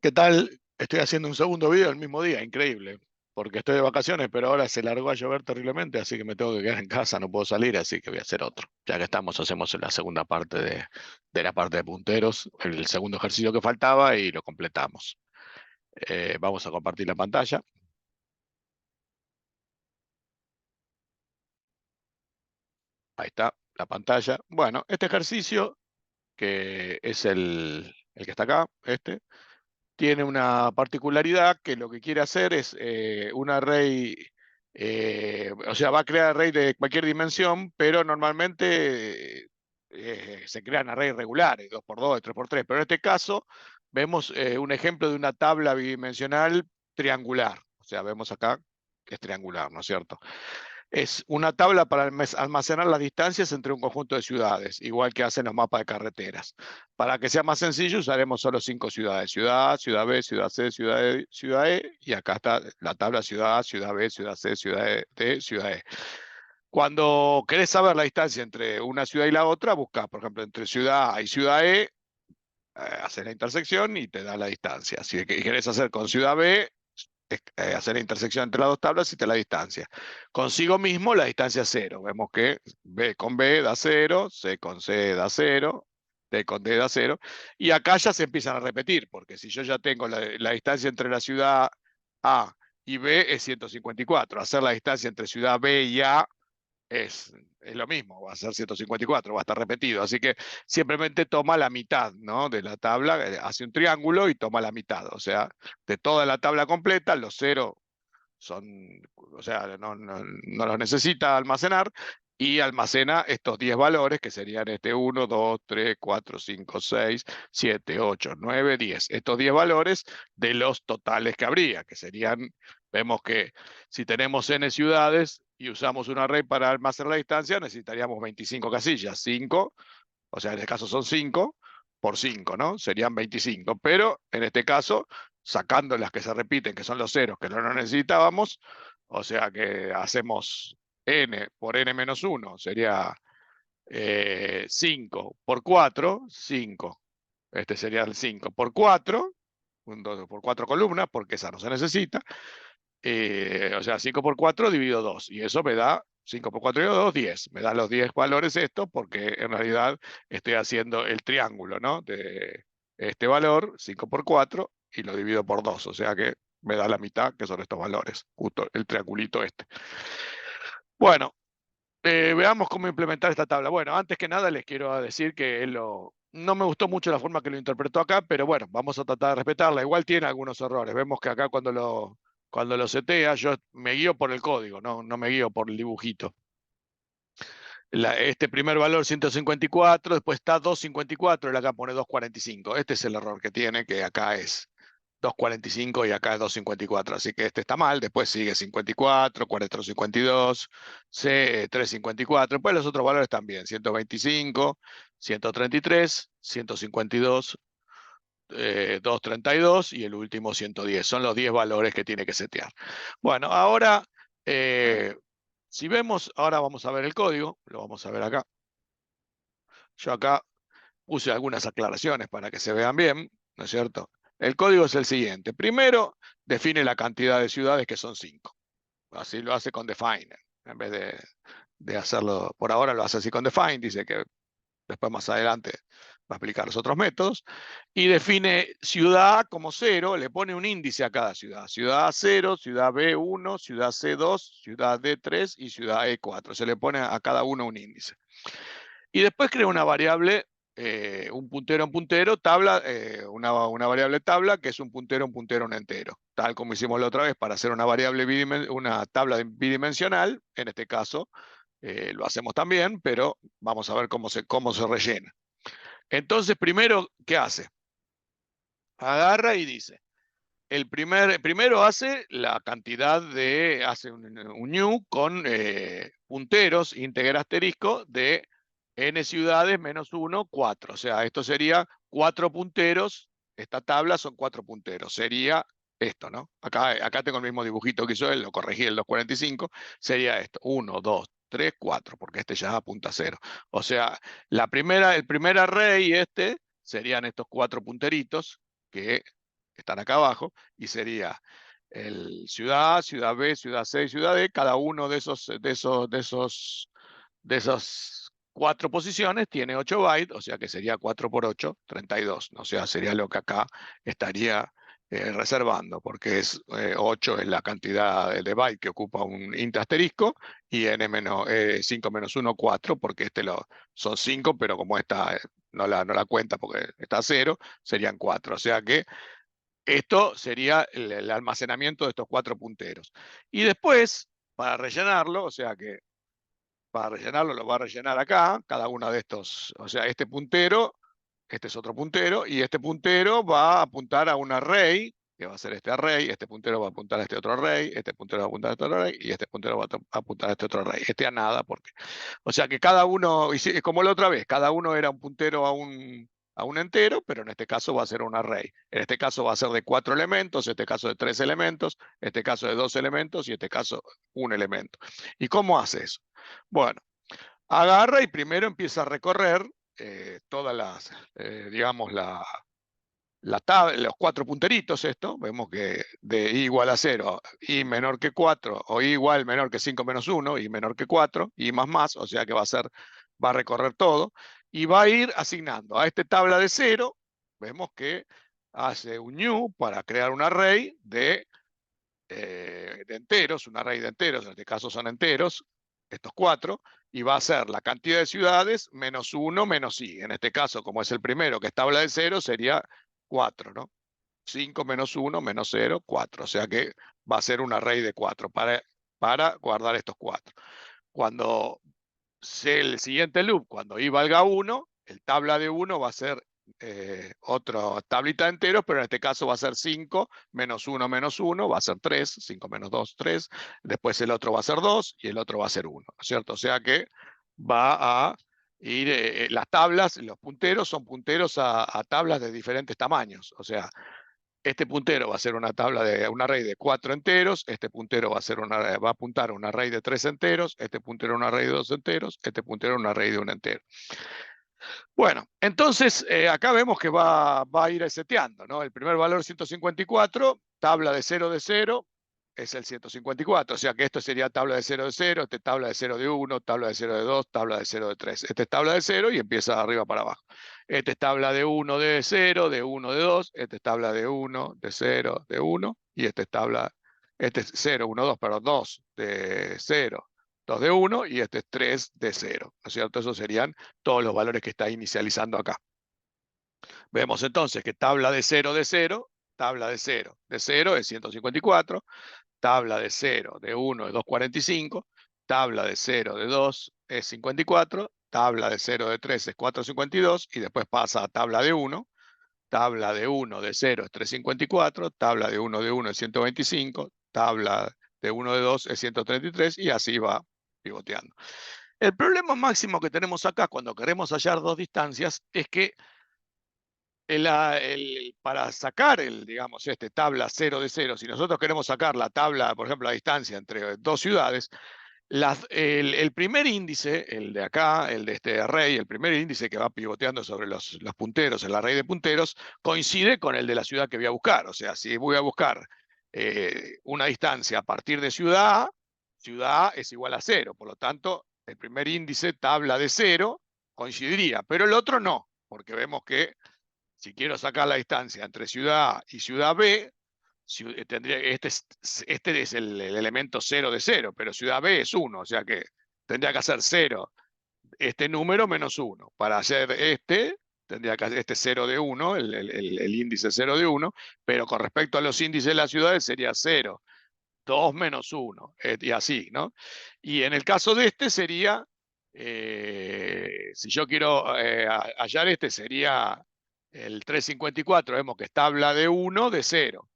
¿Qué tal? Estoy haciendo un segundo video el mismo día, increíble, porque estoy de vacaciones, pero ahora se largó a llover terriblemente, así que me tengo que quedar en casa, no puedo salir, así que voy a hacer otro. Ya que estamos, hacemos la segunda parte de la parte de punteros, el segundo ejercicio que faltaba y lo completamos. Vamos a compartir la pantalla. Ahí está la pantalla. Bueno, este ejercicio, que es el que está acá, tiene una particularidad que lo que quiere hacer es un array, o sea, va a crear array de cualquier dimensión, pero normalmente se crean arrays regulares, 2x2, 3x3, pero en este caso vemos un ejemplo de una tabla bidimensional triangular, o sea, vemos acá que es triangular, ¿no es cierto? Es una tabla para almacenar las distancias entre un conjunto de ciudades, igual que hacen los mapas de carreteras. Para que sea más sencillo, usaremos solo 5 ciudades. Ciudad A, ciudad B, ciudad C, ciudad E, y acá está la tabla ciudad A, ciudad B, ciudad C, ciudad D, ciudad E. Cuando querés saber la distancia entre una ciudad y la otra, buscas, por ejemplo, entre ciudad A y ciudad E, haces la intersección y te da la distancia. Si querés hacer con ciudad B, hacer la intersección entre las dos tablas y te la distancia. Consigo mismo la distancia es 0. Vemos que B con B da 0, C con C da 0, D con D da 0. Y acá ya se empiezan a repetir, porque si yo ya tengo la distancia entre la ciudad A y B es 154. Hacer la distancia entre ciudad B y A es lo mismo, va a ser 154, va a estar repetido. Así que simplemente toma la mitad, ¿no?, de la tabla, hace un triángulo y toma la mitad. O sea, de toda la tabla completa, los ceros son, o sea, no los necesita almacenar y almacena estos 10 valores que serían 1, 2, 3, 4, 5, 6, 7, 8, 9, 10. Estos 10 valores de los totales que habría, que serían, vemos que si tenemos n ciudades y usamos un array para almacenar la distancia, necesitaríamos 25 casillas, 5, o sea, en este caso son 5 por 5, ¿no? Serían 25, pero en este caso, sacando las que se repiten, que son los ceros, que no necesitábamos, o sea que hacemos n por n menos 1, sería 5 por 4, 5. Este sería el 5 por 4, por 4 columnas, porque esa no se necesita. O sea, 5 por 4 dividido 2. Y eso me da 5 por 4 dividido 2, 10. Me da los 10 valores esto porque en realidad estoy haciendo el triángulo, ¿no?, de este valor, 5 por 4, y lo divido por 2. O sea que me da la mitad, que son estos valores, justo el triangulito este. Bueno, veamos cómo implementar esta tabla. Bueno, antes que nada les quiero decir que no me gustó mucho la forma que lo interpretó acá, pero bueno, vamos a tratar de respetarla. Igual tiene algunos errores. Vemos que acá cuando lo setea, yo me guío por el código, no me guío por el dibujito. Este primer valor 154, después está 254, él acá pone 245. Este es el error que tiene, que acá es 245 y acá es 254, así que este está mal. Después sigue 54, 452, C 354, después los otros valores también, 125, 133, 152, 232 y el último 110. Son los 10 valores que tiene que setear. Bueno, ahora, si vemos, ahora vamos a ver el código, lo vamos a ver acá. Yo acá puse algunas aclaraciones para que se vean bien, ¿no es cierto? El código es el siguiente. Primero, define la cantidad de ciudades, que son 5. Así lo hace con define. En vez de hacerlo, por ahora lo hace así con define, dice que después más adelante va a aplicar los otros métodos. Y define ciudad A como 0, le pone un índice a cada ciudad. Ciudad A 0, ciudad B 1, ciudad C 2, ciudad D 3 y ciudad E 4. Se le pone a cada uno un índice. Y después crea una variable, un puntero, tabla, una variable tabla, que es un puntero, un entero. Tal como hicimos la otra vez para hacer una variable una tabla bidimensional. En este caso lo hacemos también, pero vamos a ver cómo se rellena. Entonces, primero, ¿qué hace? Agarra y dice, primero hace la cantidad hace un new con punteros, integra asterisco de n ciudades menos 1, 4. O sea, esto sería 4 punteros. Esta tabla son 4 punteros. Sería esto, ¿no? Acá tengo el mismo dibujito que hizo él, lo corregí el 245. Sería esto: 1, 2, 3, 4, porque este ya apunta a 0. O sea, el primer array serían estos 4 punteritos que están acá abajo, y sería el ciudad A, ciudad B, ciudad C y ciudad D, cada uno de esas 4 posiciones tiene 8 bytes, o sea que sería 4 por 8, 32. O sea, sería lo que acá estaría reservando, porque 8 es la cantidad de bytes que ocupa un int asterisco, y n menos, 5 menos 1, 4, porque son 5, pero como esta no la cuenta porque está a 0, serían 4. O sea que esto sería el almacenamiento de estos 4 punteros. Y después, para rellenarlo, o sea que para rellenarlo lo va a rellenar acá, cada uno de estos, o sea, este puntero, este es otro puntero, y este puntero va a apuntar a un array, que va a ser este array, este puntero va a apuntar a este otro array, este puntero va a apuntar a este otro array, y este puntero va a apuntar a este otro array. Este a nada, porque. O sea que cada uno, es como la otra vez, cada uno era un puntero a un entero, pero en este caso va a ser un array. En este caso va a ser de 4 elementos, en este caso de 3 elementos, en este caso de 2 elementos y en este caso un elemento. ¿Y cómo hace eso? Bueno, agarra y primero empieza a recorrer todas las, digamos, los 4 punteritos, vemos que de i igual a 0, i menor que 4, o i igual menor que 5 menos 1, i menor que 4, i más, o sea que va a recorrer todo, y va a ir asignando a esta tabla de 0, vemos que hace un new para crear un array de enteros, un array de enteros, en este caso son enteros, estos 4, y va a ser la cantidad de ciudades menos 1 menos i. En este caso, como es el primero que es tabla de 0, sería 4, ¿no? 5 menos 1 menos 0, 4. O sea que va a ser un array de 4 para guardar estos 4. Cuando el siguiente loop, cuando i valga 1, el tabla de 1 va a ser otra tablita de enteros, pero en este caso va a ser 5 menos 1 menos 1, va a ser 3, 5 menos 2, 3, después el otro va a ser 2 y el otro va a ser 1, ¿no es cierto? O sea que va a ir, las tablas, los punteros son punteros a tablas de diferentes tamaños, o sea, este puntero va a ser una tabla de un array de 4 enteros, este puntero va a apuntar a un array de 3 enteros, este puntero a un array de 2 enteros, este puntero a un array de 1 entero. Bueno, entonces acá vemos que va a ir seteando, ¿no? El primer valor 154, tabla de 0 es el 154, o sea que esto sería tabla de 0 de 0, este tabla de 0 de 1, tabla de 0 de 2, tabla de 0 de 3. Este es tabla de 0 y empieza de arriba para abajo. Este es tabla de 1 de 0, de 1 de 2, este es tabla de 1, de 0, de 1, y este es 0, 1, 2, perdón, 2 de 0, 2 de 1, y este es 3 de 0, ¿no es cierto? Esos serían todos los valores que está inicializando acá. Vemos entonces que tabla de 0 de 0, tabla de 0 de 0 es 154, tabla de 0 de 1 es 245, tabla de 0 de 2 es 54, tabla de 0 de 3 es 452, y después pasa a tabla de 1, tabla de 1 de 0 es 354, tabla de 1 es 125, tabla de 1 de 2 es 133, y así va pivoteando. El problema máximo que tenemos acá cuando queremos hallar dos distancias es que para sacar digamos, tabla 0 de 0, si nosotros queremos sacar la tabla, por ejemplo, la distancia entre dos ciudades, el primer índice, el de acá, el de este array, el primer índice que va pivoteando sobre los punteros, el array de punteros, coincide con el de la ciudad que voy a buscar. O sea, si voy a buscar una distancia a partir de ciudad A es igual a 0. Por lo tanto, el primer índice, tabla de 0, coincidiría, pero el otro no, porque vemos que si quiero sacar la distancia entre ciudad A y ciudad B, este es el elemento 0 de 0, pero ciudad B es 1, o sea que tendría que hacer 0, este número menos 1. Para hacer tendría que hacer este 0 de 1, el índice 0 de 1, pero con respecto a los índices de las ciudades sería 0, 2 menos 1, y así, ¿no? Y en el caso de este sería, si yo quiero hallar sería el 354, vemos que es tabla de 1 de 0,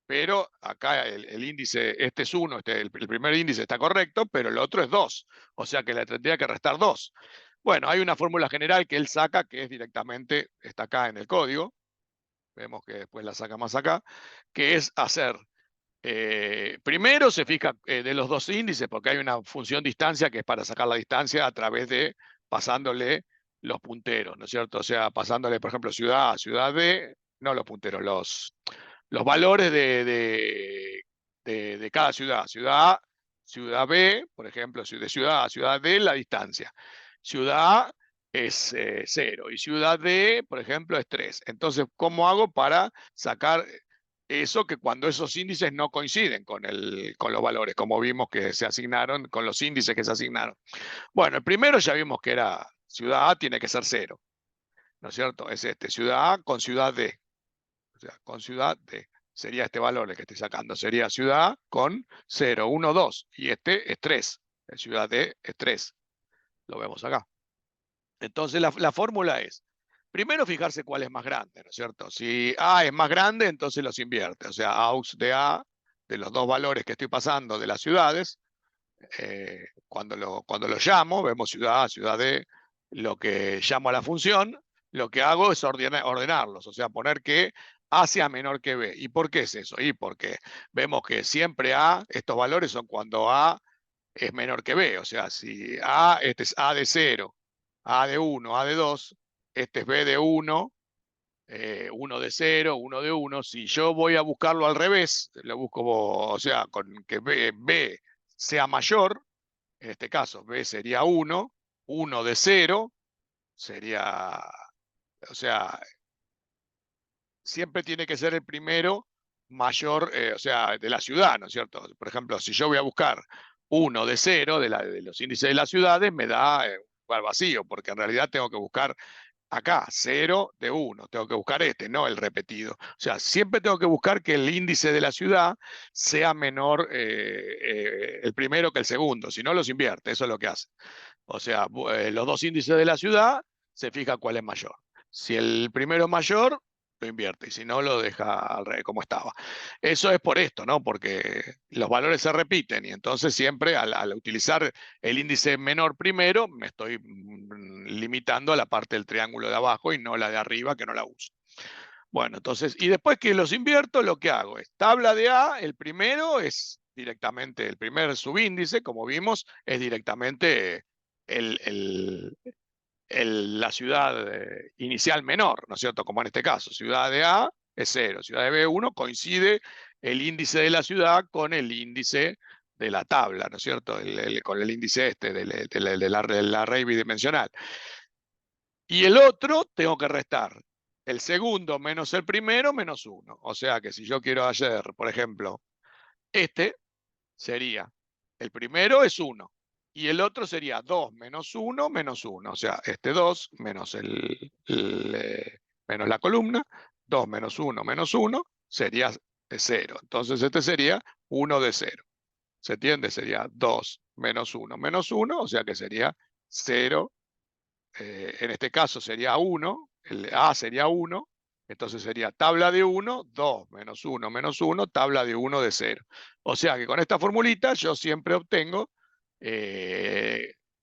pero acá el índice, este es 1, el primer índice está correcto, pero el otro es 2, o sea que le tendría que restar 2. Bueno, hay una fórmula general que él saca, que es directamente, está acá en el código, vemos que después la saca más acá, que es hacer primero se fija de los dos índices, porque hay una función distancia que es para sacar la distancia a través de pasándole los punteros, ¿no es cierto? O sea, pasándole, por ejemplo, ciudad A, ciudad B, no los punteros, los valores de cada ciudad. Ciudad A, ciudad B, por ejemplo, de ciudad A a ciudad D, la distancia. Ciudad A es 0 y ciudad D, por ejemplo, es 3. Entonces, ¿cómo hago para sacar eso que cuando esos índices no coinciden con los valores, como vimos que se asignaron, con los índices que se asignaron? Bueno, el primero ya vimos que era ciudad A tiene que ser 0, ¿no es cierto? Es ciudad A con ciudad D. O sea, con ciudad D. Sería este valor el que estoy sacando. Sería ciudad A con 0, 1, 2. Y este es 3. La ciudad D es 3. Lo vemos acá. Entonces la fórmula es, primero fijarse cuál es más grande, ¿no es cierto? Si A es más grande, entonces los invierte. O sea, AUX de A, de los dos valores que estoy pasando de las ciudades, cuando lo llamo, vemos ciudad A, ciudad D, lo que llamo a la función, lo que hago es ordenarlos, o sea, poner que A sea menor que B. ¿Y por qué es eso? Y porque vemos que siempre A, estos valores son cuando A es menor que B, o sea, si A, este es A de 0, A de 1, A de 2, este es B de 1, 1 de 0, 1 de 1. Si yo voy a buscarlo al revés, lo busco, o sea, con que B sea mayor, en este caso B sería 1, 1 de 0 sería, o sea, siempre tiene que ser el primero mayor, o sea, de la ciudad, ¿no es cierto? Por ejemplo, si yo voy a buscar 1 de 0 de los índices de las ciudades, me da un lugar vacío, porque en realidad tengo que buscar acá 0 de 1, tengo que buscar este, no el repetido. O sea, siempre tengo que buscar que el índice de la ciudad sea menor el primero que el segundo, si no los invierte, eso es lo que hace. O sea, los dos índices de la ciudad se fija cuál es mayor. Si el primero es mayor, lo invierte y si no, lo deja al revés como estaba. Eso es por esto, ¿no? Porque los valores se repiten y entonces siempre al utilizar el índice menor primero, me estoy limitando a la parte del triángulo de abajo y no la de arriba que no la uso. Bueno, entonces, y después que los invierto, lo que hago es tabla de A, el primero es directamente, el primer subíndice, como vimos, es directamente el, el, la ciudad inicial menor, ¿no es cierto? Como en este caso, ciudad de A es 0, ciudad de B 1, coincide el índice de la ciudad con el índice de la tabla, ¿no es cierto? Con el índice este de la array bidimensional. Y el otro tengo que restar el segundo menos el primero menos 1. O sea que si yo quiero hacer, por ejemplo, este sería, el primero es 1 y el otro sería 2 menos 1 menos 1. O sea, este 2 menos, menos la columna, 2 menos 1 sería 0. Entonces este sería 1 de 0. ¿Se entiende? Sería 2 menos 1, o sea que sería 0. En este caso sería 1, el A sería 1, entonces sería tabla de 1, 2 menos 1, tabla de 1 de 0. O sea que con esta formulita yo siempre obtengo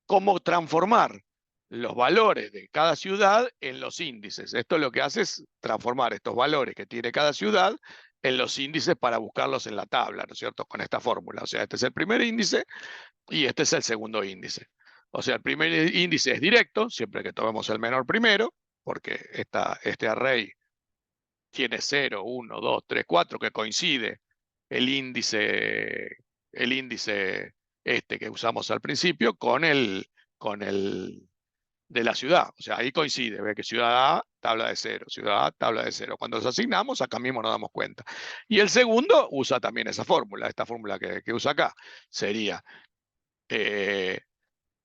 cómo transformar los valores de cada ciudad en los índices. Esto lo que hace es transformar estos valores que tiene cada ciudad en los índices para buscarlos en la tabla, ¿no es cierto? Con esta fórmula. O sea, este es el primer índice y este es el segundo índice. O sea, el primer índice es directo, siempre que tomemos el menor primero, porque este array tiene 0, 1, 2, 3, 4, que coincide el índice este que usamos al principio con el de la ciudad. O sea, ahí coincide, ve que ciudad A, tabla de 0, ciudad A, tabla de 0. Cuando los asignamos, acá mismo nos damos cuenta. Y el segundo usa también esa fórmula, esta fórmula que usa acá. Sería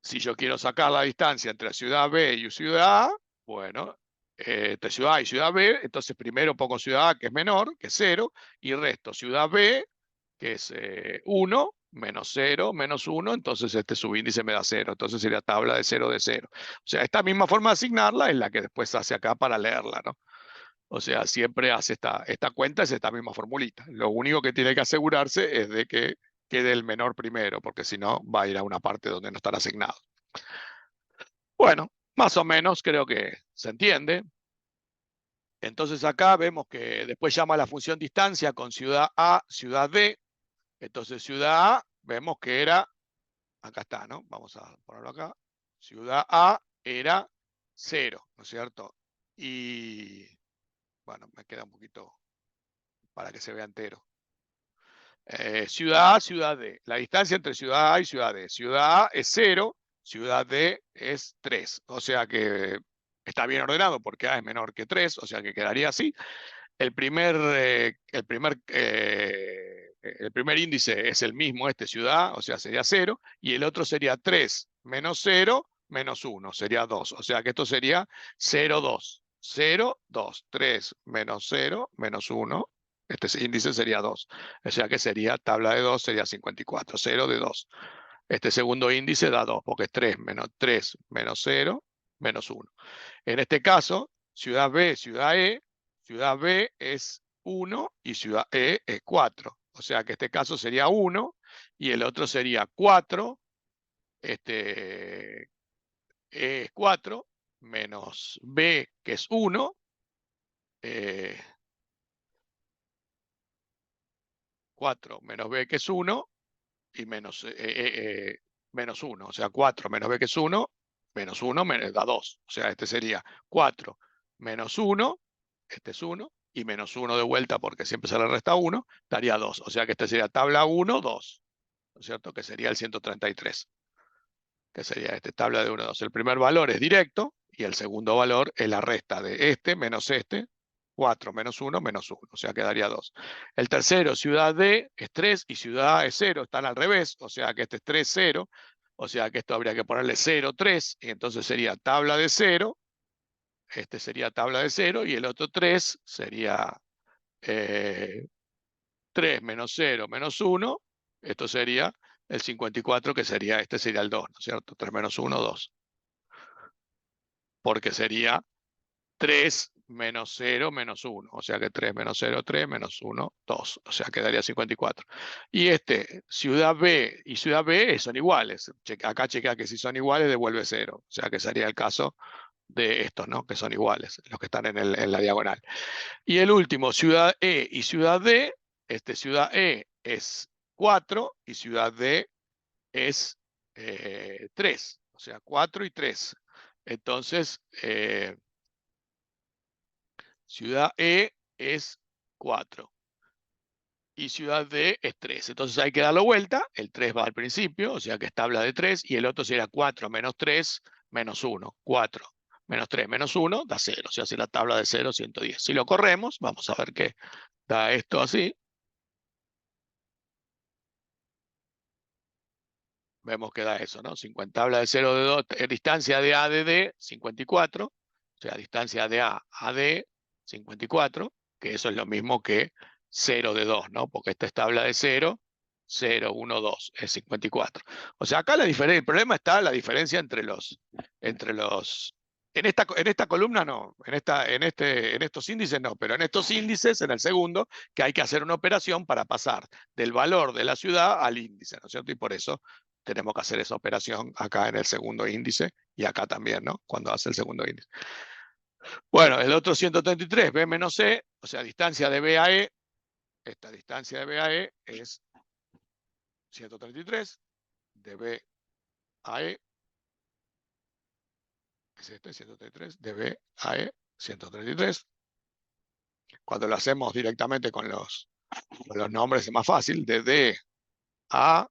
si yo quiero sacar la distancia entre ciudad B y ciudad A, bueno, entre ciudad A y ciudad B, entonces primero pongo ciudad A, que es menor, que es 0, y resto ciudad B, que es 1, menos 0, menos 1, entonces este subíndice me da 0, entonces sería tabla de 0 de 0. O sea, esta misma forma de asignarla es la que después hace acá para leerla, ¿no? O sea, siempre hace esta cuenta, es esta misma formulita. Lo único que tiene que asegurarse es de que quede el menor primero, porque si no va a ir a una parte donde no estará asignado. Bueno, más o menos creo que se entiende. Entonces acá vemos que después llama la función distancia con ciudad A, ciudad B. Entonces ciudad A, vemos que era, acá está, ¿no? Vamos a ponerlo acá. Ciudad A era 0, ¿no es cierto? Y bueno, me queda un poquito para que se vea entero. Ciudad A, ciudad D. La distancia entre ciudad A y ciudad D. Ciudad A es 0, ciudad D es 3. O sea que está bien ordenado porque A es menor que 3, o sea que quedaría así. El primer índice es el mismo, ciudad A, o sea, sería 0, y el otro sería 3 menos 0 menos 1, sería 2. O sea que esto sería 0, 2. 0, 2, 3 menos 0 menos 1. Este índice sería 2. O sea que sería, tabla de 2 sería 54. 0 de 2. Este segundo índice da 2, porque es 3 menos 0 menos 1. En este caso, ciudad B, ciudad B es 1 y ciudad E es 4. O sea que este caso sería 1 y el otro sería 4. E es 4 menos B, que es 1. 4 menos B, que es 1, y menos 1. O sea, 4 menos B, que es 1, menos 1 da 2. O sea, este sería 4 menos 1, este es 1, y menos 1 de vuelta, porque siempre se le resta 1, daría 2. O sea que este sería tabla 1, 2. ¿No es cierto? Que sería el 133. Que sería tabla de 1, 2. El primer valor es directo, y el segundo valor es la resta de este menos este. 4 menos 1 menos 1, o sea que daría 2. El tercero, ciudad D, es 3 y ciudad A es 0, están al revés, o sea que este es 3, 0, o sea que esto habría que ponerle 0, 3, y entonces sería tabla de 0, este sería tabla de 0, y el otro 3 sería 3 menos 0 menos 1, esto sería el 54, que sería, este sería el 2, ¿no es cierto? 3 menos 1, 2. Porque sería 3 menos 0 menos 1. O sea que 3 menos 0, 3 menos 1, 2. O sea que daría 54. Y ciudad B y ciudad B son iguales. Acá chequea que si son iguales devuelve 0. O sea que sería el caso de estos, ¿no? Que son iguales, los que están en la diagonal. Y el último, ciudad E y ciudad D. Ciudad E es 4 y ciudad D es 3. O sea, 4 y 3. Entonces, ciudad E es 4 y ciudad D es 3. Entonces hay que darlo vuelta. El 3 va al principio, o sea que es tabla de 3, y el otro será 4 menos 3 menos 1. 4 menos 3 menos 1 da 0. O sea, si la tabla de 0, 110. Si lo corremos, vamos a ver qué da esto así. Vemos que da eso, ¿no? 50, tabla de 0 de 2, distancia de A de D, 54. O sea, distancia de A D, 54, que eso es lo mismo que 0 de 2, ¿no? Porque esta es tabla de 0, 0, 1, 2, es 54. O sea, acá el problema está la diferencia entre los, en esta columna no, en estos índices no, pero en estos índices, en el segundo, que hay que hacer una operación para pasar del valor de la ciudad al índice, ¿no es cierto? Y por eso tenemos que hacer esa operación acá en el segundo índice y acá también, ¿no? Cuando hace el segundo índice. Bueno, el otro 133, B menos C, o sea, distancia de B a E, esta distancia de B a E es 133, de B a E, es 133, de B a E, 133. Cuando lo hacemos directamente con los nombres es más fácil, de D a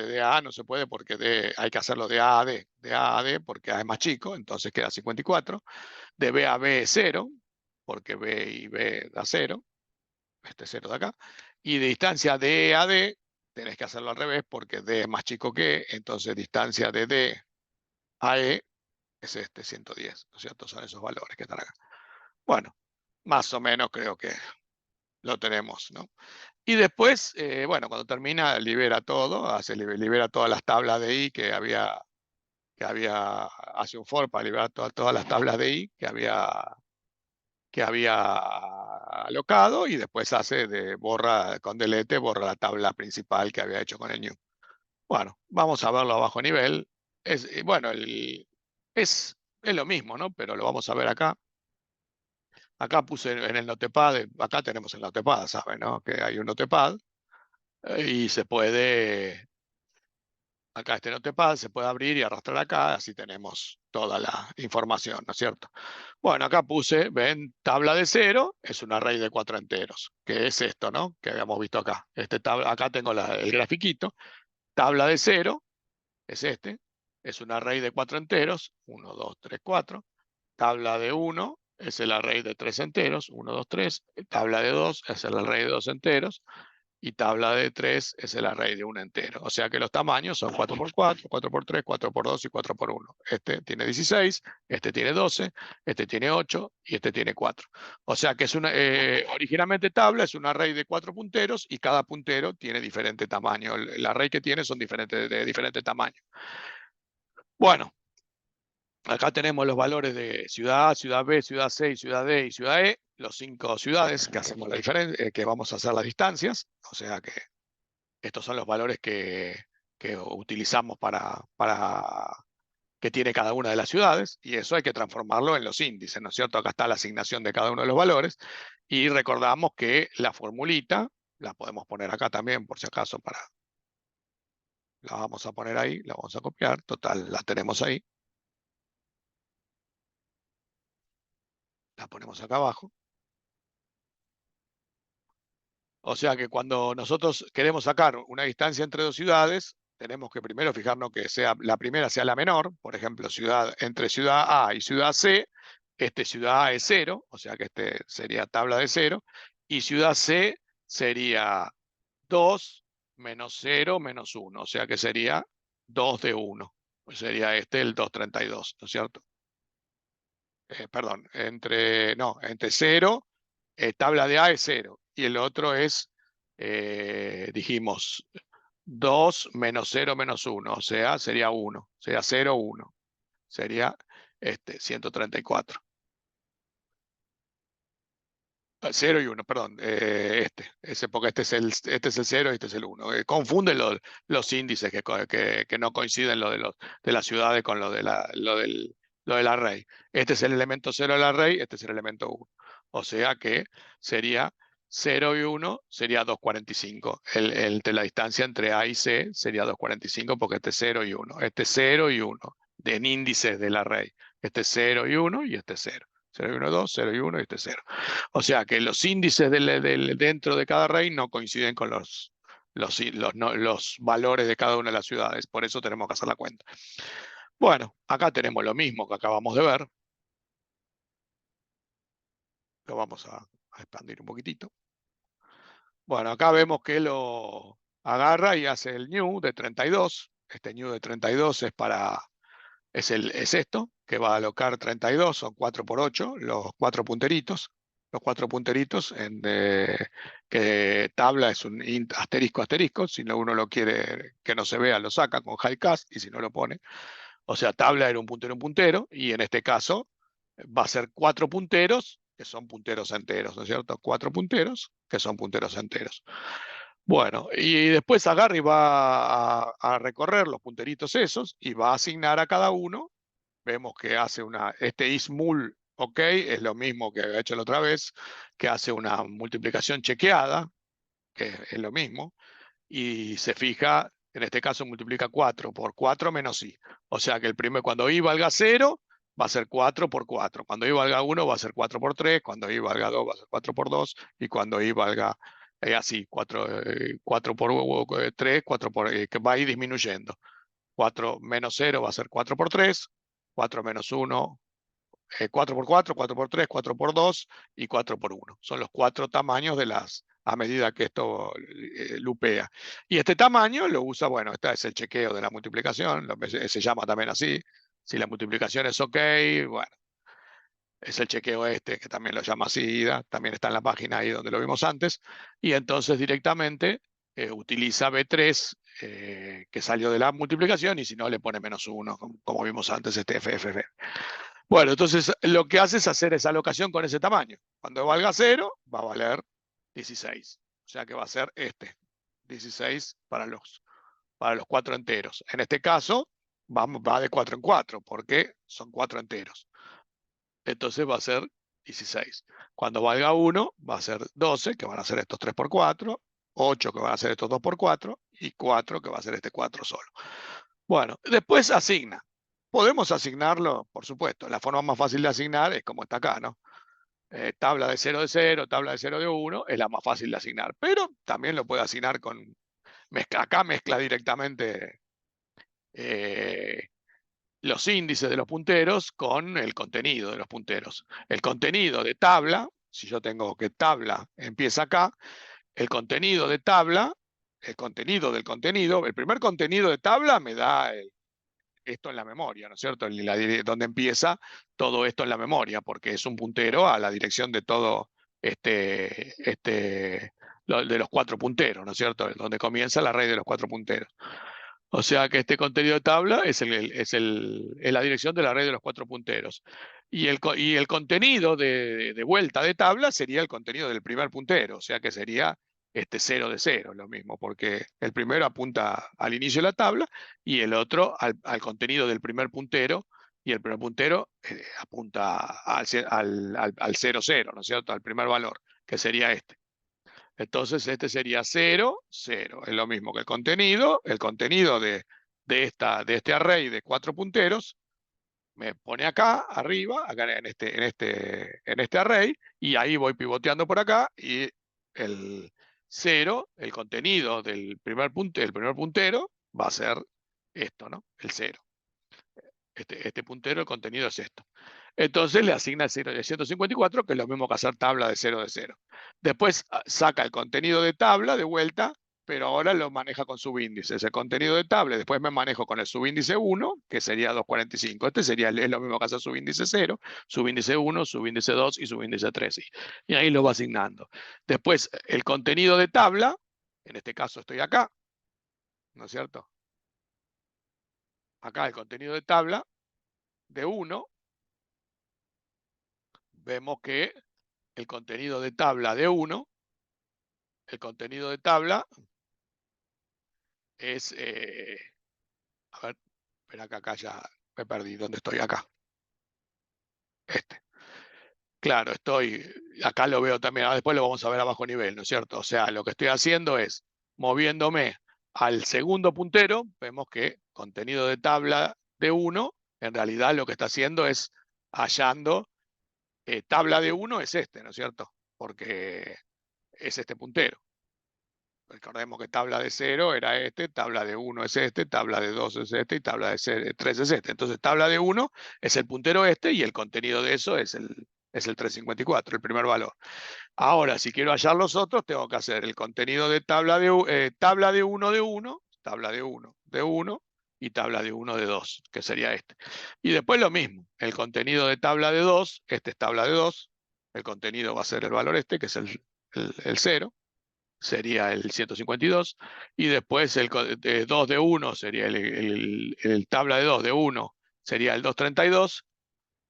de A no se puede porque hay que hacerlo de A a D. De A a D porque A es más chico, entonces queda 54. De B a B es 0, porque B y B da 0. Este 0 de acá. Y de distancia de E a D, tenés que hacerlo al revés porque D es más chico que E. Entonces distancia de D a E es 110. ¿No es cierto? Son esos valores que están acá. Bueno, más o menos creo que lo tenemos, ¿no? Y después, bueno, cuando termina, libera todo, libera todas las tablas de I hace un for para liberar todas las tablas de I que había alocado, y después borra con delete, borra la tabla principal que había hecho con el new. Bueno, vamos a verlo a bajo nivel. Bueno, es lo mismo, ¿no? Pero lo vamos a ver acá. Acá puse en el notepad, acá tenemos el notepad, ¿saben? ¿No? Que hay un notepad y se puede Acá este notepad se puede abrir y arrastrar acá, así tenemos toda la información, ¿no es cierto? Bueno, acá puse, ven, tabla de 0 es un array de 4 enteros, que es esto, ¿no? Que habíamos visto acá. Acá tengo el grafiquito. Tabla de 0 es es un array de 4 enteros, 1, 2, 3, 4. Tabla de 1 es el array de 3 enteros, 1, 2, 3. Tabla de 2 es el array de 2 enteros. Y tabla de 3 es el array de un entero. O sea que los tamaños son 4x4, 4x3, 4x2 y 4x1. Este tiene 16, este tiene 12, este tiene 8 y este tiene 4. O sea que originalmente tabla es un array de 4 punteros y cada puntero tiene diferente tamaño. El array que tiene son de diferente tamaño. Bueno, acá tenemos los valores de ciudad A, ciudad B, ciudad C, ciudad D y ciudad E, los 5 ciudades que hacemos la diferencia, que vamos a hacer las distancias. O sea que estos son los valores que utilizamos para que tiene cada una de las ciudades, y eso hay que transformarlo en los índices, ¿no es cierto? Acá está la asignación de cada uno de los valores, y recordamos que la formulita, la podemos poner acá también, por si acaso, la vamos a poner ahí, la vamos a copiar, total, la tenemos ahí. La ponemos acá abajo. O sea que cuando nosotros queremos sacar una distancia entre dos ciudades, tenemos que primero fijarnos que la primera sea la menor. Por ejemplo, entre ciudad A y ciudad C, ciudad A es 0, o sea que este sería tabla de 0, y ciudad C sería 2 menos 0 menos 1, o sea que sería 2 de 1. Pues sería el 232, ¿no es cierto? Perdón, entre 0, tabla de A es 0, y el otro es, dijimos, 2 menos 0 menos 1, o sea, sería 1, sería 0, 1, sería 134. 0 y 1, perdón, porque este es el 0 y este es el 1. Confunden los índices que no coinciden de las ciudades con lo del array. Este es el elemento 0 del array, este es el elemento 1. O sea que sería 0 y 1 sería 245. La distancia entre A y C sería 245 porque este es 0 y 1. Este es 0 y 1 en índices del array. Este es 0 y 1 y este es 0. 0 y 1, 2, 0 y 1 y este es 0. O sea que los índices dentro de cada array no coinciden con los valores de cada una de las ciudades. Por eso tenemos que hacer la cuenta. Bueno, acá tenemos lo mismo que acabamos de ver. Lo vamos a expandir un poquitito. Bueno, acá vemos que lo agarra y hace el new de 32. Este new de 32 es esto, que va a alocar 32, son 4 por 8, los 4 punteritos. Los 4 punteritos, que tabla es un int asterisco asterisco, si uno lo quiere que no se vea, lo saca con high cast, y si no lo pone. O sea, tabla era un puntero, y en este caso va a ser 4 punteros, que son punteros enteros, ¿no es cierto? 4 punteros, que son punteros enteros. Bueno, y después agarra y va a recorrer los punteritos esos, y va a asignar a cada uno. Vemos que hace ismul, ok, es lo mismo que había hecho la otra vez, que hace una multiplicación chequeada, que es lo mismo, y se fija, en este caso multiplica 4 por 4 menos i. O sea que cuando i valga 0, va a ser 4 por 4. Cuando i valga 1, va a ser 4 por 3. Cuando i valga 2, va a ser 4 por 2. Y cuando i valga así, 4 por 3, 4 que va a ir disminuyendo. 4 menos 0 va a ser 4 por 3, 4 menos 1, 4 por 4, 4 por 3, 4 por 2 y 4 por 1. Son los 4 tamaños a medida que esto lupea. Y este tamaño lo usa, bueno, este es el chequeo de la multiplicación, se llama también así. Si la multiplicación es ok, bueno, es el chequeo que también lo llama así, también está en la página ahí donde lo vimos antes, y entonces directamente utiliza B3, que salió de la multiplicación, y si no le pone -1, como vimos antes, FFF. Bueno, entonces lo que hace es hacer esa alocación con ese tamaño. Cuando valga 0, va a valer 16. O sea que va a ser 16 para los 4 enteros. En este caso, va de 4 en 4, porque son 4 enteros. Entonces va a ser 16. Cuando valga 1, va a ser 12, que van a ser estos 3 por 4, 8, que van a ser estos 2 por 4, y 4, que va a ser este 4 solo. Bueno, después asigna. Podemos asignarlo, por supuesto. La forma más fácil de asignar es como está acá, ¿no? Tabla de 0 de 0, tabla de 0 de 1, es la más fácil de asignar. Pero también lo puede asignar con... acá mezcla directamente los índices de los punteros con el contenido de los punteros. El contenido de tabla, si yo tengo que tabla empieza acá, el contenido de tabla, el contenido del contenido, el primer contenido de tabla me da esto en la memoria, ¿no es cierto? Donde empieza todo esto en la memoria, porque es un puntero a la dirección de todo de los 4 punteros, ¿no es cierto? Donde comienza el array de los 4 punteros. O sea que este contenido de tabla es la dirección del array de los 4 punteros. Y el contenido de vuelta de tabla sería el contenido del primer puntero, o sea que sería 0 de 0, lo mismo, porque el primero apunta al inicio de la tabla y el otro al contenido del primer puntero, y el primer puntero apunta al 0, 0, ¿no es cierto? Al primer valor, que sería este. Entonces este sería 0, 0. Es lo mismo que el contenido de este array de 4 punteros, me pone acá arriba, acá en este array, y ahí voy pivoteando por acá, y el 0, el contenido del primer puntero, va a ser esto, ¿no? El 0. Este puntero, el contenido es esto. Entonces le asigna el 0 de 154, que es lo mismo que hacer tabla de 0 de 0. Después saca el contenido de tabla de vuelta, pero ahora lo maneja con subíndice. Ese contenido de tabla, después me manejo con el subíndice 1, que sería 245. Este sería es lo mismo que hacer subíndice 0, subíndice 1, subíndice 2 y subíndice 3. Y ahí lo va asignando. Después el contenido de tabla, en este caso estoy acá, ¿no es cierto? Acá el contenido de tabla de 1, vemos que el contenido de tabla de 1, el contenido de tabla es, a ver, espera que acá ya me perdí, ¿dónde estoy? Acá, este. Claro, acá lo veo también, después lo vamos a ver a bajo nivel, ¿no es cierto? O sea, lo que estoy haciendo es moviéndome al segundo puntero, vemos que contenido de tabla de 1, en realidad lo que está haciendo es hallando, tabla de 1 es este, ¿no es cierto? Porque es este puntero. Recordemos que tabla de 0 era este, tabla de 1 es este, tabla de 2 es este y tabla de 3 es este. Entonces tabla de 1 es el puntero este y el contenido de eso es el 354, el primer valor. Ahora, si quiero hallar los otros, tengo que hacer el contenido de tabla de 1 de 1, tabla de 1 de 1 y tabla de 1 de 2, que sería este. Y después lo mismo, el contenido de tabla de 2, este es tabla de 2, el contenido va a ser el valor este, que es el 0, sería el 152, y después el 2 de 1 sería el tabla de 2 de 1 sería el 232,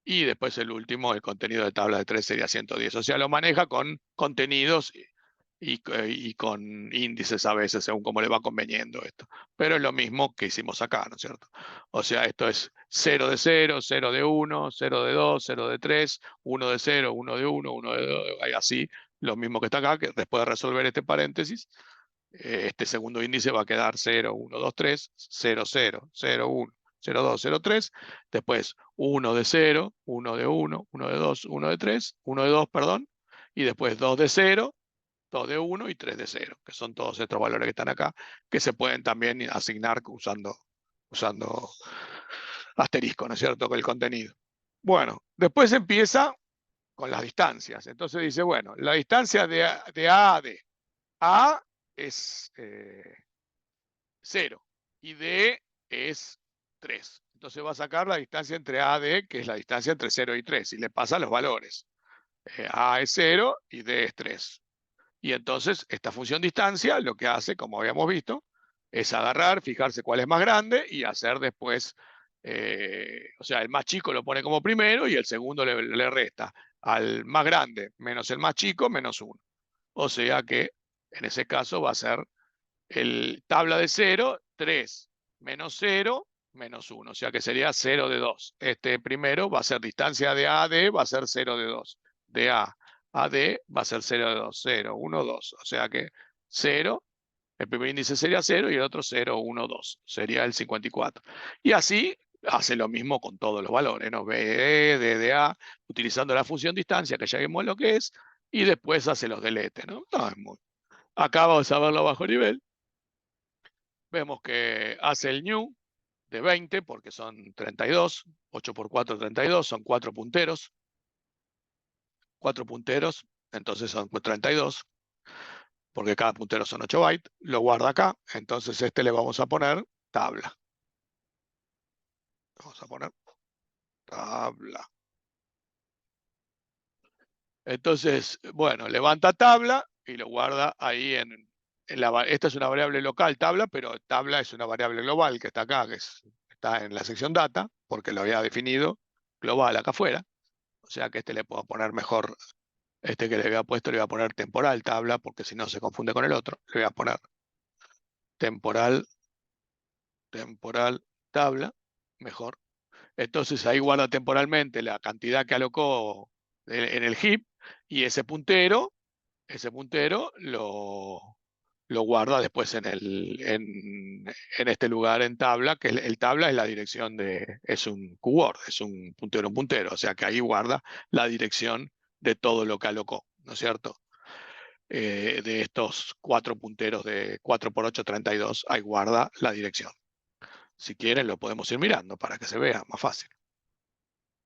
y después el último, el contenido de tabla de 3 sería 110. O sea, lo maneja con contenidos y con índices a veces, según cómo le va conveniendo esto. Pero es lo mismo que hicimos acá, ¿no es cierto? O sea, esto es 0 de 0, 0 de 1, 0 de 2, 0 de 3, 1 de 0, 1 de 1, 1 de 2, y así, lo mismo que está acá, que después de resolver este paréntesis, este segundo índice va a quedar 0, 1, 2, 3, 0, 0, 0, 1, 0, 2, 0, 3, después 1 de 0, 1 de 1, 1 de 2, 1 de 3, 1 de 2, perdón, y después 2 de 0, 2 de 1 y 3 de 0, que son todos estos valores que están acá, que se pueden también asignar usando asterisco, ¿no es cierto?, con el contenido. Bueno, después empieza con las distancias. Entonces dice, bueno, la distancia de A a D. A es 0 y D es 3. Entonces va a sacar la distancia entre A y D, que es la distancia entre 0 y 3, y le pasa los valores. A es 0 y D es 3. Y entonces esta función distancia lo que hace, como habíamos visto, es agarrar, fijarse cuál es más grande y hacer después, o sea, el más chico lo pone como primero y el segundo le resta al más grande menos el más chico menos 1. O sea que en ese caso va a ser el tabla de 0, 3 menos 0 menos 1, o sea que sería 0 de 2. Este primero va a ser distancia de A a D, va a ser 0 de 2. De A a D va a ser 0 de 2, 0, 1, 2. O sea que 0 El primer índice sería 0 y el otro 0, 1, 2. Sería el 54. Y así hace lo mismo con todos los valores, ¿no? BE, DDA, utilizando la función distancia, que ya vimos lo que es, y después hace los deletes, ¿no? No, acá vamos a verlo bajo nivel. Vemos que hace el new de 20, porque son 32, 8 por 4, 32, son 4 punteros. 4 punteros, entonces son 32, porque cada puntero son 8 bytes. Lo guarda acá, entonces este le vamos a poner tabla. Vamos a poner tabla. Entonces, bueno, levanta tabla y lo guarda ahí esta es una variable local, tabla, pero tabla es una variable global que está acá, está en la sección data, porque lo había definido global acá afuera. O sea que este le puedo poner mejor, este que le había puesto le voy a poner temporal tabla, porque si no se confunde con el otro. Le voy a poner temporal tabla, mejor. Entonces ahí guarda temporalmente la cantidad que alocó en el heap y ese puntero lo guarda después en este lugar en tabla, que el tabla es la dirección es un keyword, es un puntero, o sea que ahí guarda la dirección de todo lo que alocó, ¿no es cierto? De estos 4 punteros de 4 por 8, 32, ahí guarda la dirección. Si quieren lo podemos ir mirando para que se vea más fácil.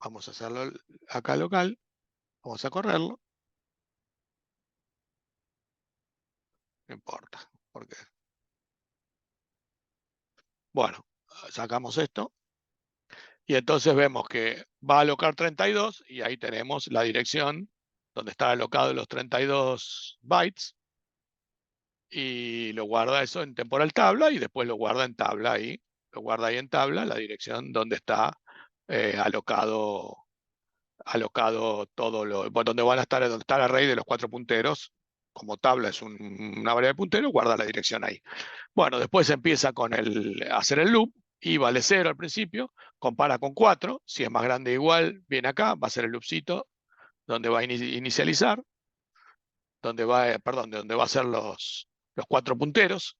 Vamos a hacerlo acá local, vamos a correrlo. No importa, porque bueno, sacamos esto y entonces vemos que va a alocar 32 y ahí tenemos la dirección donde está alocado los 32 bytes y lo guarda eso en temporal tabla y después lo guarda en tabla ahí, lo guarda ahí en tabla la dirección donde está alocado todo donde van a estar, donde está el array de los 4 punteros. Como tabla es una variable de punteros, guarda la dirección ahí. Bueno, después empieza con hacer el loop y vale 0 al principio, compara con 4, si es más grande o igual, viene acá, va a ser el loopcito donde va a inicializar, donde va a ser los 4 punteros.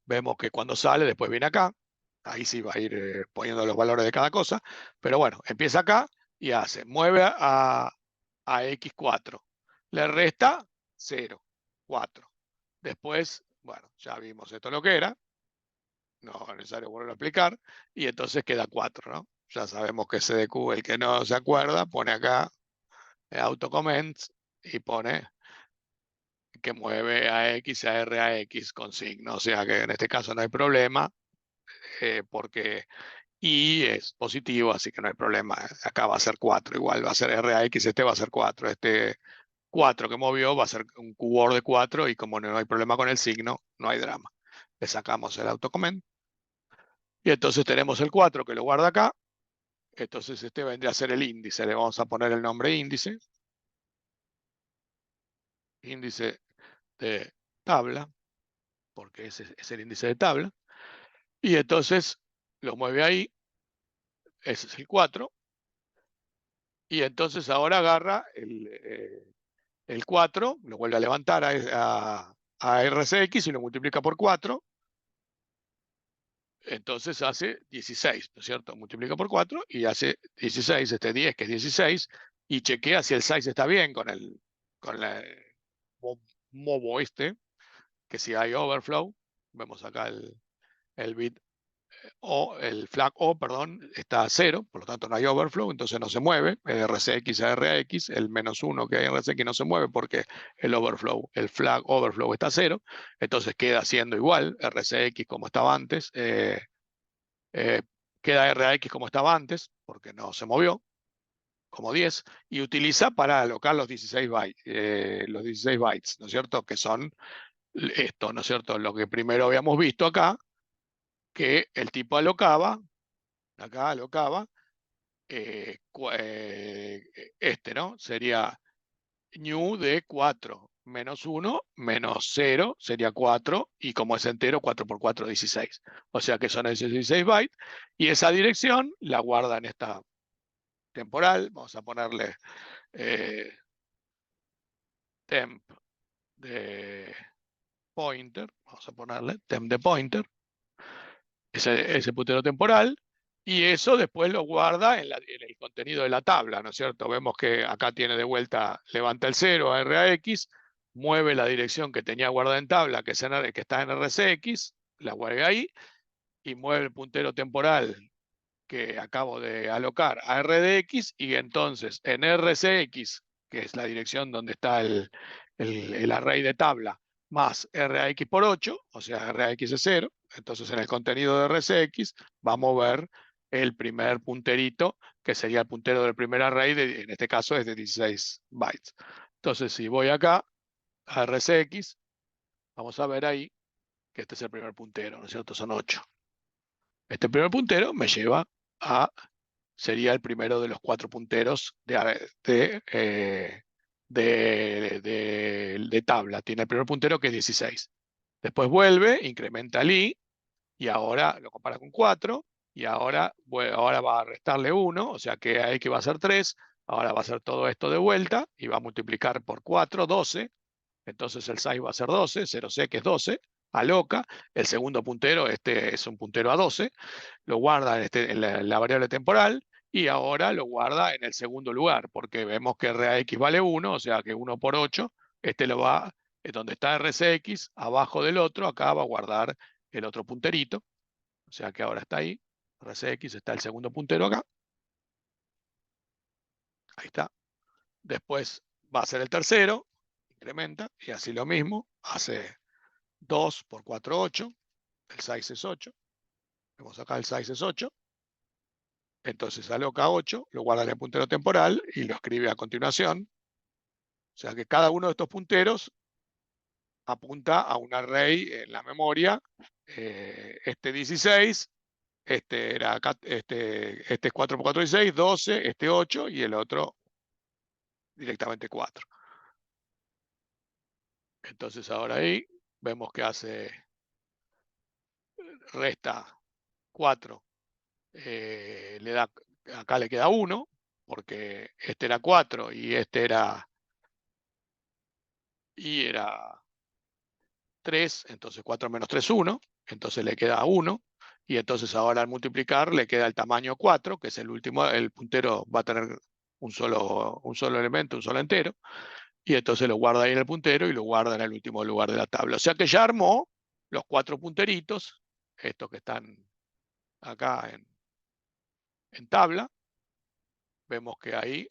Vemos que cuando sale, después viene acá, ahí sí va a ir poniendo los valores de cada cosa, pero bueno, empieza acá y mueve a X4, le resta 0, 4. Después, bueno, ya vimos esto lo que era, no es necesario volverlo a explicar, y entonces queda 4, ¿no? Ya sabemos que CDQ, el que no se acuerda, pone acá autocomments y pone que mueve a X a R a X con signo, o sea que en este caso no hay problema, porque Y es positivo, así que no hay problema. Acá va a ser 4, igual va a ser R a X, este va a ser 4, este 4 que movió va a ser un keyword de 4 y como no hay problema con el signo, no hay drama. Le sacamos el autocomment y entonces tenemos el 4 que lo guarda acá. Entonces este vendría a ser el índice. Le vamos a poner el nombre índice. Índice de tabla, porque ese es el índice de tabla. Y entonces lo mueve ahí. Ese es el 4. Y entonces ahora agarra el 4, lo vuelve a levantar a RCX y lo multiplica por 4. Entonces hace 16, ¿no es cierto? Multiplica por 4 y hace 16, este 10 que es 16, y chequea si el size está bien con el movo este, que si hay overflow, vemos acá el bit o el flag O, perdón, está a 0, por lo tanto no hay overflow, entonces no se mueve, RCX a RAX, el -1 que hay en RCX no se mueve porque el flag overflow está a 0, entonces queda siendo igual RCX como estaba antes, eh, queda RAX como estaba antes, porque no se movió, como 10, y utiliza para alocar los 16 bytes, ¿no es cierto? Que son esto, ¿no es cierto? Lo que primero habíamos visto acá, que el tipo alocaba, acá alocaba, ¿no? Sería new de 4 menos 1 menos 0 sería 4 y como es entero 4 por 4 16. O sea que son 16 bytes y esa dirección la guarda en esta temporal. Vamos a ponerle temp de pointer, vamos a ponerle temp de pointer, ese puntero temporal, y eso después lo guarda en el contenido de la tabla, ¿no es cierto? Vemos que acá tiene de vuelta, levanta el 0 a RAX, mueve la dirección que tenía guardada en tabla, que está en RCX, la guarda ahí, y mueve el puntero temporal que acabo de alocar a RDX, y entonces en RCX, que es la dirección donde está el array de tabla, más RAX por 8, o sea, RAX es 0, entonces en el contenido de RCX va a mover el primer punterito, que sería el puntero del primer array, en este caso es de 16 bytes. Entonces, si voy acá a RCX, vamos a ver ahí que este es el primer puntero, ¿no es cierto? Son 8. Este primer puntero me lleva a, sería el primero de los 4 punteros de tabla. Tiene el primer puntero que es 16. Después vuelve, incrementa el i, y ahora lo compara con 4, y ahora va a restarle 1, o sea que ahí que va a ser 3, ahora va a hacer todo esto de vuelta, y va a multiplicar por 4, 12, entonces el size va a ser 12, 0C que es 12, aloca, el segundo puntero, este es un puntero a 12, lo guarda en la variable temporal, y ahora lo guarda en el segundo lugar, porque vemos que RAX vale 1, o sea que 1 por 8, este lo va, donde está RCX, abajo del otro, acá va a guardar el otro punterito, o sea que ahora está ahí, RCX está el segundo puntero acá, ahí está. Después va a ser el tercero, incrementa, y así lo mismo, hace 2 por 4, 8, el size es 8, vemos acá el size es 8, entonces aloca 8, lo guarda en el puntero temporal y lo escribe a continuación. O sea que cada uno de estos punteros apunta a un array en la memoria. Este 16, este es 4 por 4 y 6, 12, este 8 y el otro directamente 4. Entonces ahora ahí vemos que resta 4, acá le queda 1, porque este era 4 y este era 3, entonces 4 menos 3, 1, entonces le queda 1, y entonces ahora al multiplicar le queda el tamaño 4, que es el último, el puntero va a tener un solo elemento, un solo entero, y entonces lo guarda ahí en el puntero y lo guarda en el último lugar de la tabla. O sea que ya armó los 4 punteritos, estos que están acá en tabla. Vemos que ahí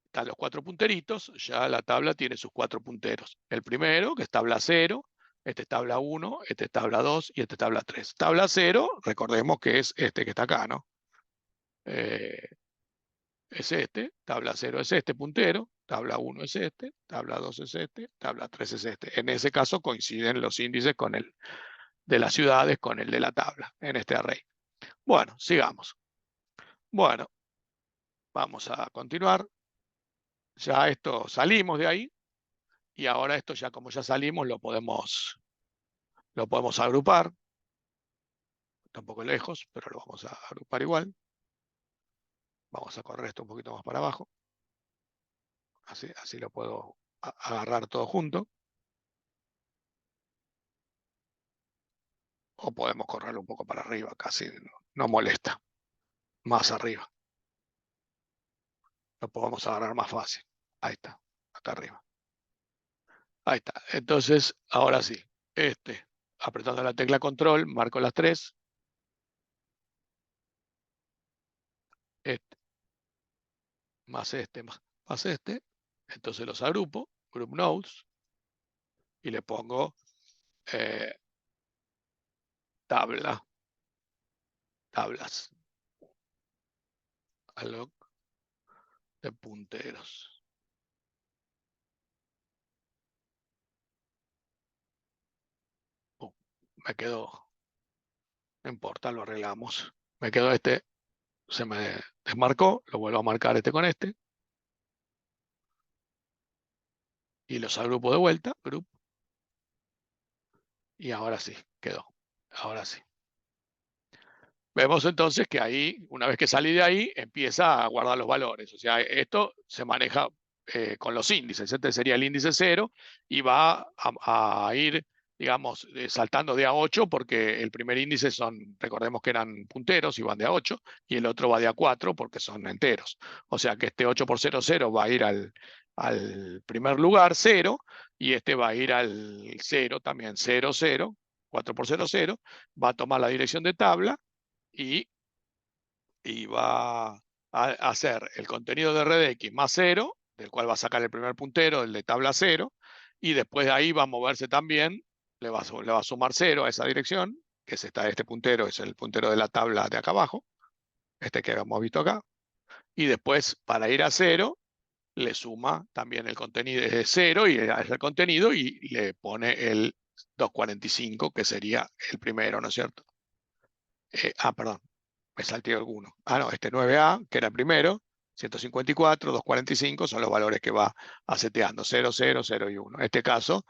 están los 4 punteritos, ya la tabla tiene sus 4 punteros. El primero, que es tabla 0, este es tabla 1, este es tabla 2 y este es tabla 3. Tabla 0, recordemos que es este que está acá, ¿no? Es este, tabla 0 es este puntero, tabla 1 es este, tabla 2 es este, tabla 3 es este. En ese caso coinciden los índices con el de las ciudades con el de la tabla, en este array. Bueno, sigamos. Bueno, vamos a continuar. Ya esto salimos de ahí, y ahora esto ya como ya salimos lo podemos agrupar, tampoco lejos, pero lo vamos a agrupar igual. Vamos a correr esto un poquito más para abajo, así lo puedo agarrar todo junto, o podemos correrlo un poco para arriba, casi no molesta, más arriba, lo podemos agarrar más fácil. Ahí está, acá arriba, ahí está. Entonces ahora sí, apretando la tecla control, marco las 3, más más este, entonces los agrupo, group nodes, y le pongo tablas, algo de punteros. Me quedó, no importa, lo arreglamos. Me quedó se me desmarcó, lo vuelvo a marcar con este, y los agrupo de vuelta, group, y ahora sí, quedó. Ahora sí. Vemos entonces que ahí, una vez que salí de ahí, empieza a guardar los valores. O sea, esto se maneja con los índices. Este sería el índice 0 y va a ir, digamos, saltando de A8, porque el primer índice son, recordemos que eran punteros y van de A8, y el otro va de A4 porque son enteros. O sea que este 8 por 0, 0 va a ir al primer lugar, 0, y este va a ir al 0 también, 0, 0, 4 por 0, 0, va a tomar la dirección de tabla y va a hacer el contenido de red X más 0, del cual va a sacar el primer puntero, el de tabla 0, y después de ahí va a moverse también, le va a sumar 0 a esa dirección, que es este puntero, es el puntero de la tabla de acá abajo, este que hemos visto acá, y después para ir a 0, le suma también el contenido de 0 y el contenido y le pone el 245, que sería el primero, ¿no es cierto? Perdón, me salté alguno. No, este 9A, que era el primero, 154, 245 son los valores que va seteando, 0, 0, 0 y 1. En este caso,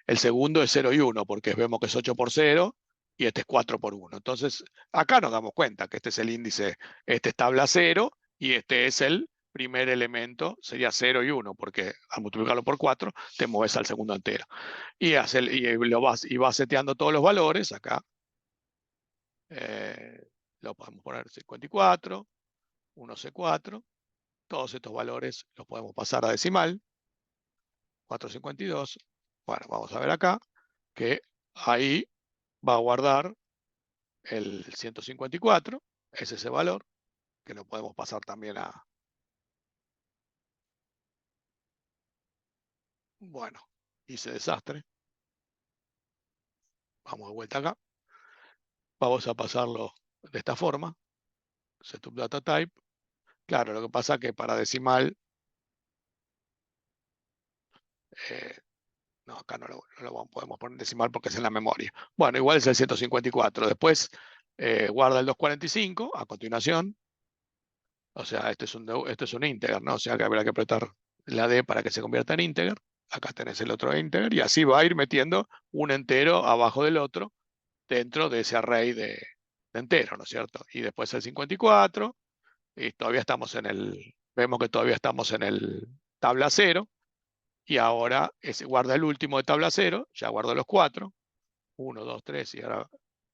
el segundo es 0 y 1, porque vemos que es 8 por 0 y este es 4 por 1. Entonces, acá nos damos cuenta que este es el índice, este es tabla 0 y este es el primer elemento, sería 0 y 1, porque al multiplicarlo por 4 te mueves al segundo entero. Y vas seteando todos los valores acá. Lo podemos poner 54, 1C4, todos estos valores los podemos pasar a decimal, 452. Bueno, vamos a ver acá que ahí va a guardar el 154, es ese valor, que lo podemos pasar también a... Bueno, hice desastre. Vamos de vuelta acá. Vamos a pasarlo de esta forma. Setup data type. Claro, lo que pasa es que para decimal no, acá no lo podemos poner en decimal porque es en la memoria. Bueno, igual es el 154. Después guarda el 245 a continuación. O sea, esto es un integer, ¿no? O sea que habrá que apretar la D para que se convierta en integer. Acá tenés el otro integer y así va a ir metiendo un entero abajo del otro dentro de ese array de entero, ¿no es cierto? Y después el 54 y todavía estamos vemos que todavía estamos en el tabla 0. Y ahora guarda el último de tabla 0, ya guarda los 4, 1, 2, 3 y ahora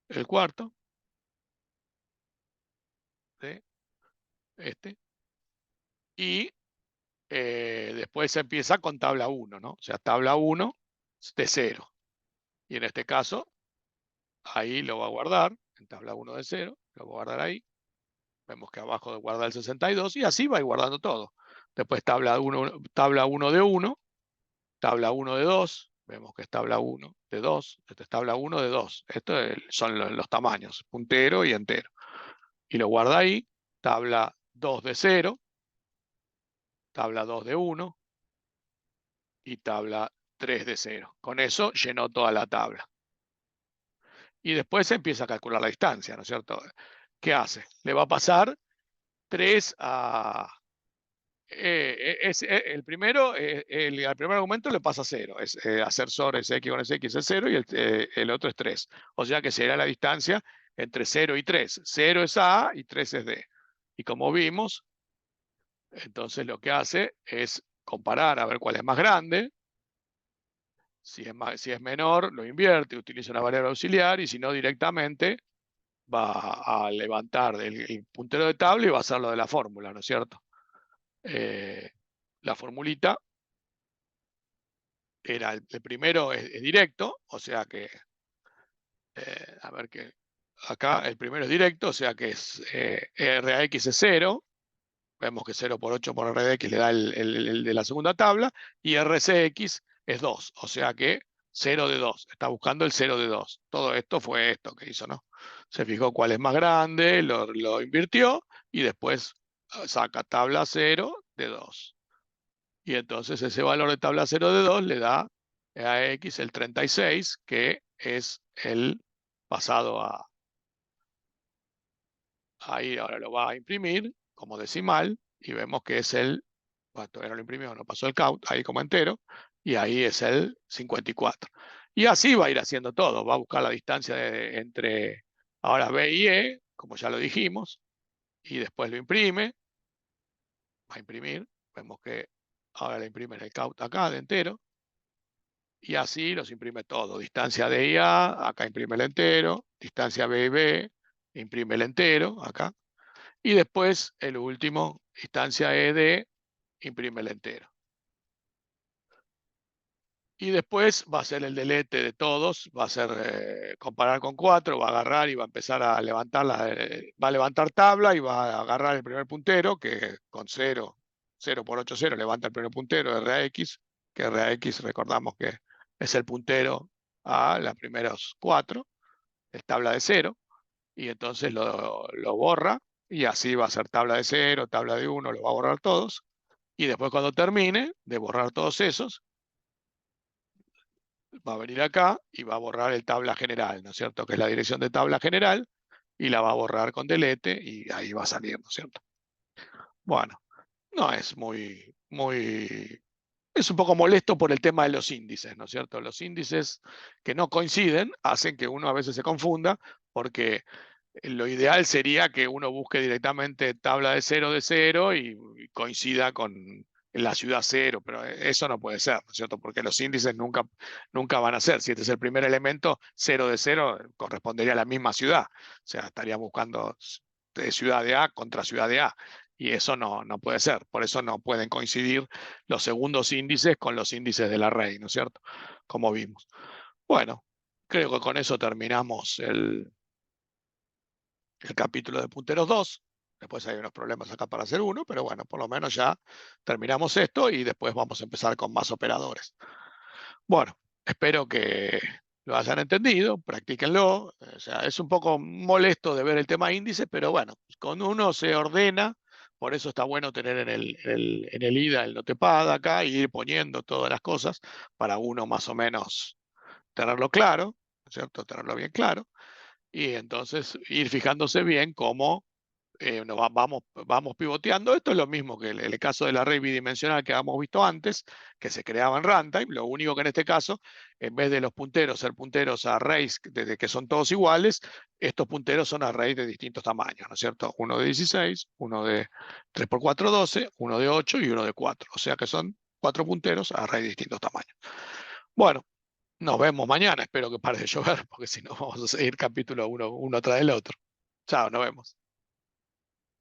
el cuarto, ¿sí? Este. Y después empieza con tabla 1, ¿no? O sea, tabla 1 de 0. Y en este caso, ahí lo va a guardar, en tabla 1 de 0, lo va a guardar ahí. Vemos que abajo guarda el 62 y así va a ir guardando todo. Después tabla 1 de 1, tabla 1 de 2, vemos que es tabla 1 de 2, esta es tabla 1 de 2. Estos son los tamaños, puntero y entero. Y lo guarda ahí, tabla 2 de 0, tabla 2 de 1 y tabla 3 de 0. Con eso llenó toda la tabla. Y después se empieza a calcular la distancia, ¿no es cierto? ¿Qué hace? Le va a pasar 3 a... el primero, al primer argumento le pasa 0. Ascensor es x con x es 0 y el otro es 3. O sea que será la distancia entre 0 y 3. 0 es A y 3 es D. Y como vimos, entonces lo que hace es comparar a ver cuál es más grande. Si es menor, lo invierte, utiliza una variable auxiliar y si no, directamente va a levantar el puntero de tabla y va a hacerlo de la fórmula, ¿no es cierto? La formulita era el primero es directo, o sea que, a ver que acá el primero es directo, o sea que es RAX es 0, vemos que 0 por 8 por R de X le da el de la segunda tabla, y RCX es 2, o sea que 0 de 2, está buscando el 0 de 2. Todo esto fue esto que hizo, ¿no? Se fijó cuál es más grande, lo invirtió, y después saca tabla 0 de 2. Y entonces ese valor de tabla 0 de 2 le da a X el 36, que es el pasado a... Ahí ahora lo va a imprimir como decimal y vemos que es bueno, todavía no lo imprimió, no pasó el count, ahí como entero, y ahí es el 54. Y así va a ir haciendo todo, va a buscar la distancia entre ahora B y E, como ya lo dijimos, y después lo imprime, va a imprimir, vemos que ahora le imprime el count acá de entero, y así los imprime todo. Distancia D y A, acá imprime el entero, distancia B y B, imprime el entero, acá. Y después, el último, distancia ED, imprime el entero. Y después va a ser el delete de todos, va a ser comparar con 4, va a agarrar y va a empezar a levantar, va a levantar tabla y va a agarrar el primer puntero, que con 0, 0 por 8, 0, levanta el primer puntero, RAX, que RAX recordamos que es el puntero a las primeros 4, es tabla de 0, y entonces lo borra, y así va a ser tabla de 0, tabla de 1, lo va a borrar todos, y después cuando termine de borrar todos esos, va a venir acá y va a borrar el tabla general, ¿no es cierto? Que es la dirección de tabla general, y la va a borrar con delete, y ahí va a salir, ¿no es cierto? Bueno, no es es un poco molesto por el tema de los índices, ¿no es cierto? Los índices que no coinciden hacen que uno a veces se confunda, porque lo ideal sería que uno busque directamente tabla de cero y coincida con la ciudad cero, pero eso no puede ser, ¿no es cierto? Porque los índices nunca van a ser. Si este es el primer elemento, cero de cero correspondería a la misma ciudad. O sea, estaríamos buscando ciudad de A contra ciudad de A. Y eso no puede ser. Por eso no pueden coincidir los segundos índices con los índices del array, ¿no es cierto? Como vimos. Bueno, creo que con eso terminamos el capítulo de punteros 2. Después hay unos problemas acá para hacer uno, pero bueno, por lo menos ya terminamos esto y después vamos a empezar con más operadores. Bueno, espero que lo hayan entendido, practíquenlo. O sea, es un poco molesto de ver el tema índice, pero bueno, con uno se ordena, por eso está bueno tener en el IDA el notepad acá y ir poniendo todas las cosas para uno más o menos tenerlo claro, ¿no es cierto? Tenerlo bien claro y entonces ir fijándose bien cómo vamos pivoteando. Esto es lo mismo que el caso del array bidimensional que habíamos visto antes, que se creaba en runtime. Lo único que en este caso, en vez de los punteros ser punteros a arrays de que son todos iguales, estos punteros son arrays de distintos tamaños, ¿no es cierto? Uno de 16, uno de 3 por 4, 12, uno de 8 y uno de 4. O sea que son 4 punteros a arrays de distintos tamaños. Bueno, nos vemos mañana. Espero que pare de llover, porque si no vamos a seguir capítulo uno tras el otro. Chao, nos vemos.